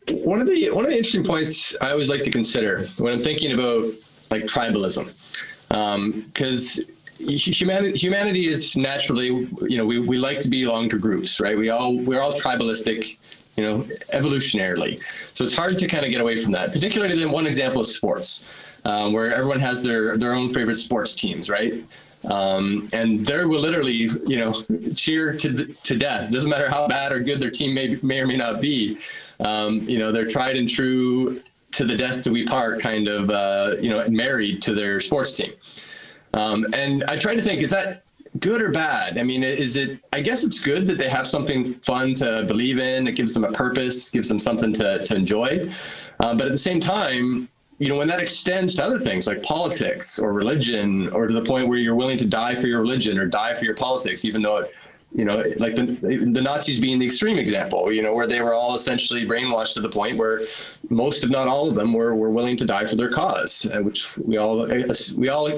One of the interesting points I always like to consider when I'm thinking about like tribalism, because humanity is naturally, we like to belong to groups, right? We're all tribalistic, evolutionarily. So it's hard to kind of get away from that. Particularly, then one example is sports, where everyone has their own favorite sports teams, right? And they will literally, cheer to death. It doesn't matter how bad or good their team may or may not be. They're tried and true to the death do we part kind of, married to their sports team. And I try to think, is that good or bad? I mean, I guess it's good that they have something fun to believe in. It gives them a purpose, gives them something to enjoy. But at the same time, when that extends to other things like politics or religion, or to the point where you're willing to die for your religion or die for your politics, even though like the Nazis being the extreme example, where they were all essentially brainwashed to the point where most, if not all of them, were willing to die for their cause, which we all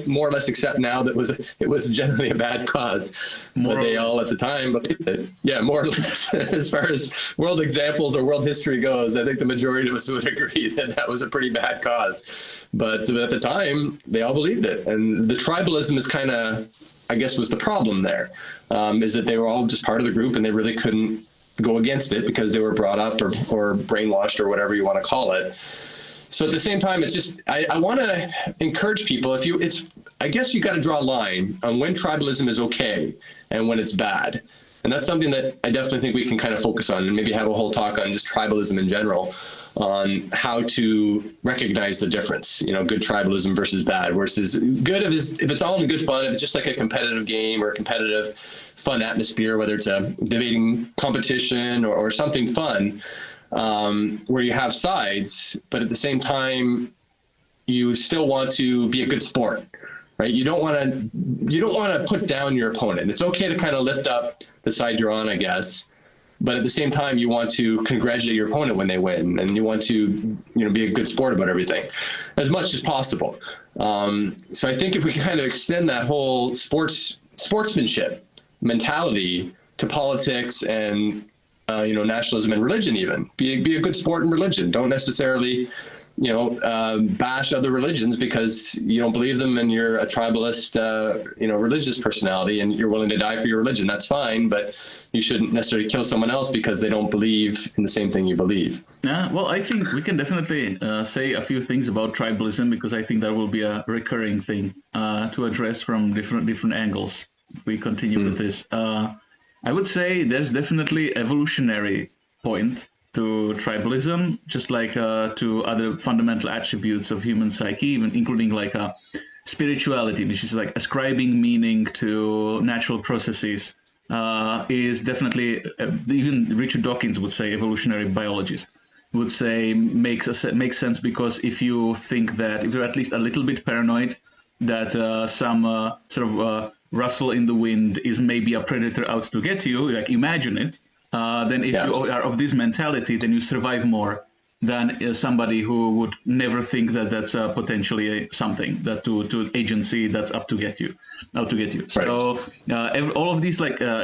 more or less accept now that it was generally a bad cause, but they all at the time believed it. Yeah, more or less. As far as world examples or world history goes, I think the majority of us would agree that was a pretty bad cause. But at the time, they all believed it, and the tribalism is kind of, I guess, was the problem there, is that they were all just part of the group and they really couldn't go against it because they were brought up or brainwashed or whatever you want to call it. So at the same time, it's just, I want to encourage people, I guess you got to draw a line on when tribalism is okay and when it's bad. And that's something that I definitely think we can kind of focus on, and maybe have a whole talk on just tribalism in general, on how to recognize the difference, good tribalism versus bad, versus good if it's all in good fun, if it's just like a competitive game or a competitive fun atmosphere, whether it's a debating competition or something fun, where you have sides, but at the same time, you still want to be a good sport, right? You don't want to put down your opponent. It's okay to kind of lift up the side you're on, I guess. But at the same time, you want to congratulate your opponent when they win, and you want to, be a good sport about everything, as much as possible. So I think if we kind of extend that whole sportsmanship mentality to politics and nationalism and religion, even be a good sport in religion. Don't necessarily bash other religions because you don't believe them and you're a tribalist, religious personality and you're willing to die for your religion. That's fine, but you shouldn't necessarily kill someone else because they don't believe in the same thing you believe. Yeah, well, I think we can definitely say a few things about tribalism, because I think that will be a recurring thing to address from different angles. We continue with this. I would say there's definitely evolutionary point to tribalism, just like to other fundamental attributes of human psyche, even including like spirituality, which is like ascribing meaning to natural processes, is definitely, even Richard Dawkins would say, evolutionary biologist, would say makes sense, because if you think that, if you're at least a little bit paranoid that some sort of rustle in the wind is maybe a predator out to get you, like imagine it, then if you are of this mentality, then you survive more than somebody who would never think that that's potentially something that to agency that's out to get you. Right. So all of these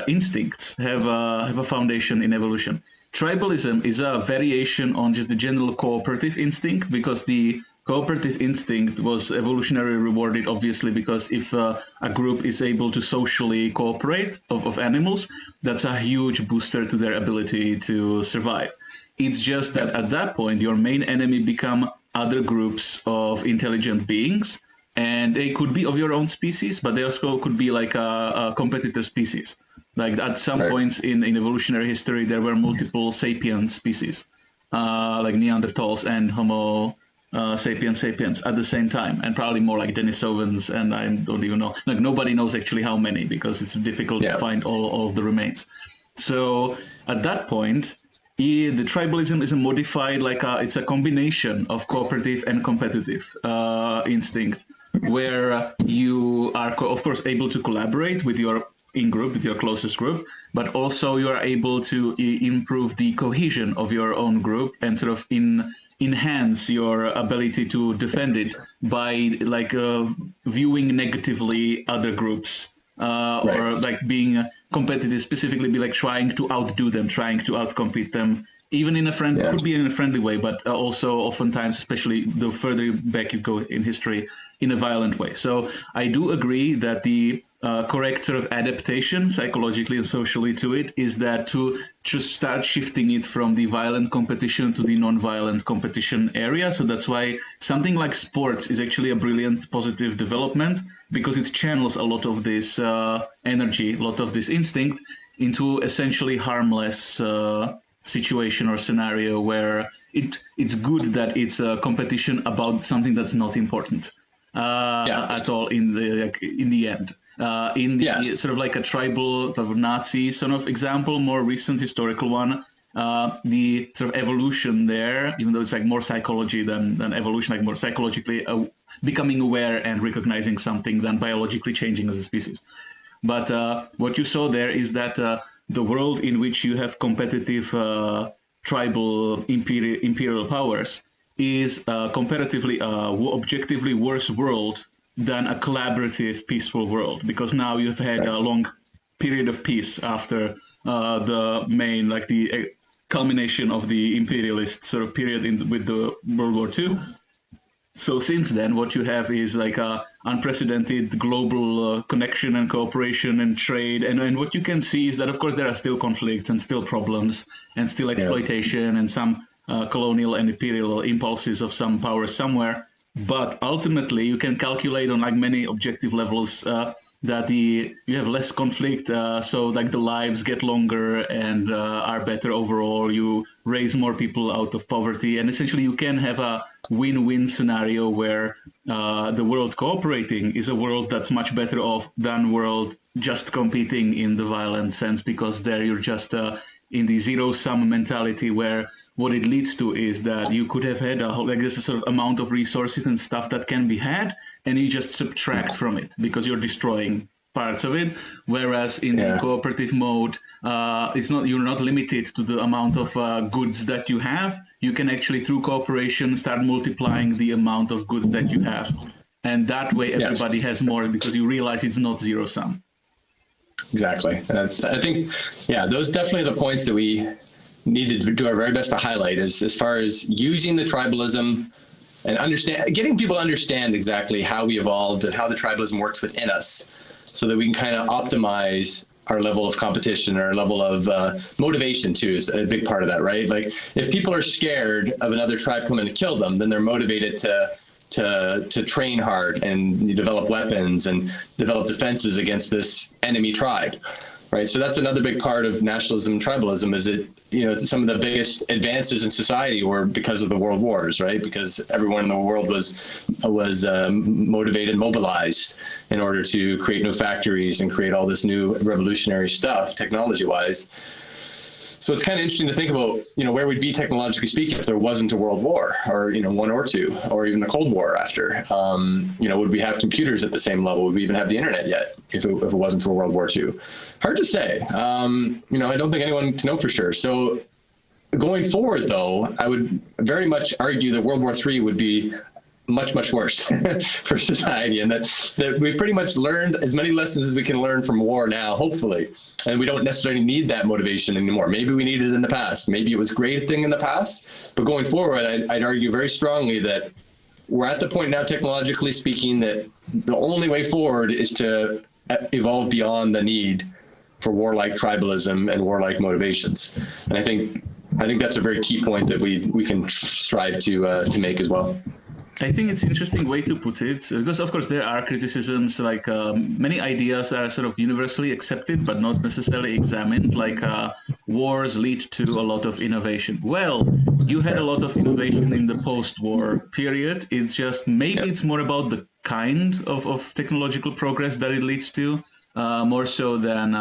instincts have a foundation in evolution. Tribalism is a variation on just the general cooperative instinct, because the cooperative instinct was evolutionarily rewarded, obviously, because if a group is able to socially cooperate of animals, that's a huge booster to their ability to survive. It's just that at that point, your main enemy become other groups of intelligent beings, and they could be of your own species, but they also could be like a competitor species. Like at some points in evolutionary history, there were multiple sapient species, like Neanderthals and Homo sapiens at the same time, and probably more like Denisovans, and I don't even know. Like nobody knows actually how many, because it's difficult to find all of the remains. So at that point, the tribalism is a modified, it's a combination of cooperative and competitive instinct, where you are, of course, able to collaborate with your in-group, with your closest group, but also you are able to improve the cohesion of your own group and sort of enhance your ability to defend it by viewing negatively other groups, or like being competitive, specifically be like trying to outdo them, trying to outcompete them even in a Yeah. could be in a friendly way, but also oftentimes, especially the further back you go in history, in a violent way. So I do agree that the correct sort of adaptation psychologically and socially to it is that to just start shifting it from the violent competition to the non-violent competition area. So that's why something like sports is actually a brilliant positive development, because it channels a lot of this energy, a lot of this instinct into essentially harmless situation or scenario where it's good that it's a competition about something that's not important at all in the end. In the sort of like a tribal sort of Nazi sort of example, more recent historical one, the sort of evolution there, even though it's like more psychology than evolution, like more psychologically becoming aware and recognizing something than biologically changing as a species. But what you saw there is that the world in which you have competitive tribal imperial powers is comparatively objectively worse world than a collaborative peaceful world, because now you've had a long period of peace after the main, like the culmination of the imperialist sort of period with the World War II. So since then, what you have is like a unprecedented global connection and cooperation and trade. And what you can see is that, of course, there are still conflicts and still problems and still exploitation and some colonial and imperial impulses of some powers somewhere. But ultimately, you can calculate on like many objective levels that you have less conflict, so like the lives get longer and are better overall. You raise more people out of poverty, and essentially you can have a win-win scenario where the world cooperating is a world that's much better off than world just competing in the violent sense, because there you're just in the zero-sum mentality where what it leads to is that you could have had this sort of amount of resources and stuff that can be had, and you just subtract from it because you're destroying parts of it. Whereas in the cooperative mode, you're not limited to the amount of goods that you have. You can actually, through cooperation, start multiplying the amount of goods that you have, and that way everybody has more, because you realize it's not zero sum. Exactly. I think, those definitely are the points that we need to do our very best to highlight, as far as using the tribalism and getting people to understand exactly how we evolved and how the tribalism works within us, so that we can kind of optimize our level of competition, our level of motivation too is a big part of that, right? Like if people are scared of another tribe coming to kill them, then they're motivated to train hard and develop weapons and develop defenses against this enemy tribe, right? So that's another big part of nationalism and tribalism, is it's some of the biggest advances in society were because of the world wars, right? Because everyone in the world was motivated, mobilized in order to create new factories and create all this new revolutionary stuff, technology-wise. So it's kind of interesting to think about, where we'd be technologically speaking if there wasn't a world war, or, one or two, or even the Cold War after. Would we have computers at the same level? Would we even have the internet yet if it wasn't for World War II? Hard to say. I don't think anyone can know for sure. So going forward, though, I would very much argue that World War III would be much, much worse for society, and that we've pretty much learned as many lessons as we can learn from war now, hopefully, and we don't necessarily need that motivation anymore. Maybe we needed it in the past. Maybe it was a great thing in the past, but going forward, I'd argue very strongly that we're at the point now, technologically speaking, that the only way forward is to evolve beyond the need for warlike tribalism and warlike motivations. And I think that's a very key point that we can strive to make as well. I think it's an interesting way to put it, because of course there are criticisms, like many ideas are sort of universally accepted but not necessarily examined, like wars lead to a lot of innovation. Well, you had a lot of innovation in the post-war period. It's just maybe it's more about the kind of technological progress that it leads to, more so than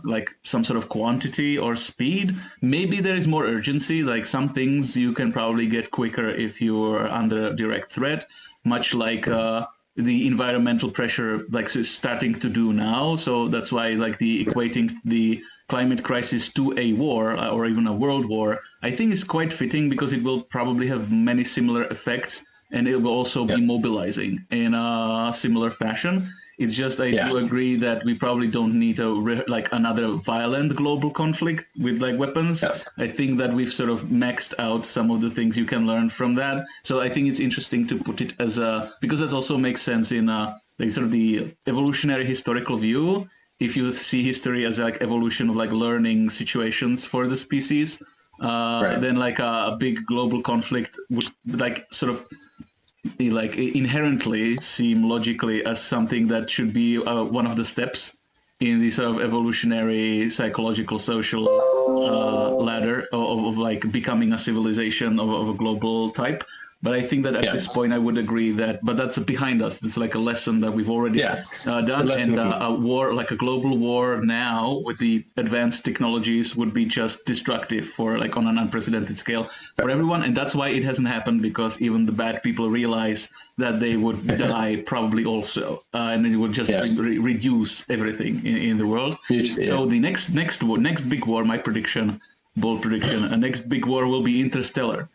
like some sort of quantity or speed. Maybe there is more urgency, like some things you can probably get quicker if you're under direct threat, much like the environmental pressure like is starting to do now. So that's why like the equating the climate crisis to a war or even a world war, I think is quite fitting, because it will probably have many similar effects and it will also be mobilizing in a similar fashion. It's just I do agree that we probably don't need another violent global conflict with like weapons. I think that we've sort of maxed out some of the things you can learn from that. So I think it's interesting to put it as because that also makes sense in like sort of the evolutionary historical view. If you see history as like evolution of like learning situations for the species, then like a big global conflict would like sort of like inherently seem logically as something that should be one of the steps in the sort of evolutionary psychological social ladder of like becoming a civilization of a global type. But I think that at this point I would agree that, but that's behind us. It's like a lesson that we've already done, and a war, like a global war now with the advanced technologies would be just destructive for like on an unprecedented scale for everyone. And that's why it hasn't happened, because even the bad people realize that they would die probably also, and it would just reduce everything in the world. So the next big war, my prediction, bold prediction, a next big war will be interstellar.